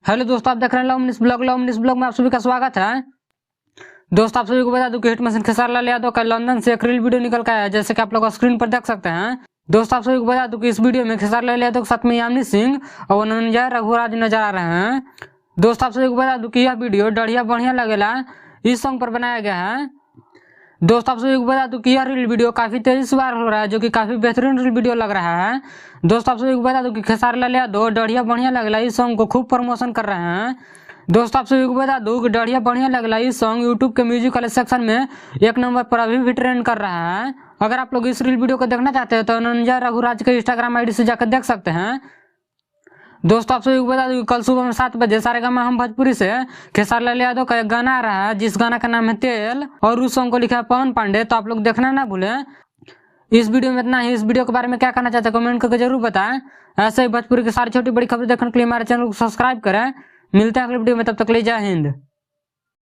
Hello दोस्तों, आप देख रहे हैं लवनिस ब्लॉग में आप सभी का स्वागत है। दोस्तों, आप सभी को बता दूं कि हिट मशीन खेसारी लाल यादव का लंदन से एक रील वीडियो निकल के आया है, जैसे कि आप लोग स्क्रीन पर देख सकते हैं। दोस्तों, आप सभी को बता दूं कि इस वीडियो में खेसारी लाल यादव के साथ में यामिनी सिंह और नंजा रघुराज नजर आ रहे हैं। दोस्तों, आप सभी को बता दूं कि यह वीडियो डढ़िया बढ़िया लगेला इस सॉन्ग पर बनाया गया है। दोस्तों, आप सभी को बता दूं कि यह रील वीडियो काफी तेजी से वायरल हो रहा है, जो कि काफी बेहतरीन रील वीडियो लग रहा है। दोस्तों, आप सभी को बता दूं कि खेसारी लाल यादव डढ़िया बढ़िया लगेला इस सॉन्ग को खूब प्रमोशन कर रहे हैं। दोस्तों, आप सभी को बता दूं कि डढ़िया बढ़िया लगेला इस सॉन्ग यूट्यूब के म्यूजिक वाले सेक्शन में 1 नंबर पर अभी भी ट्रेंड कर रहा है। अगर आप लोग इस रील वीडियो को देखना चाहते हैं तो नंजा रघुराज के इंस्टाग्राम आईडी से जाकर देख सकते हैं। दोस्तों, आप सभी को बता दूं कि कल सुबह में 7 बजे सारेगामा हम भोजपुरी से खेसारी लाल यादव का एक गाना आ रहा है, जिस गाना का नाम है तेल, और उस सॉन्ग को लिखा है पवन पांडे। तो आप लोग देखना ना भूलें। इस वीडियो में इतना ही। इस वीडियो के बारे में क्या कहना चाहते हैं कमेंट करके जरूर बताएं। ऐसे ही भोजपुरी की सारी छोटी बड़ी खबरें देखने के लिए हमारे चैनल को सब्सक्राइब करें। मिलते हैं अगले वीडियो में, तब तक के लिए जय हिंद।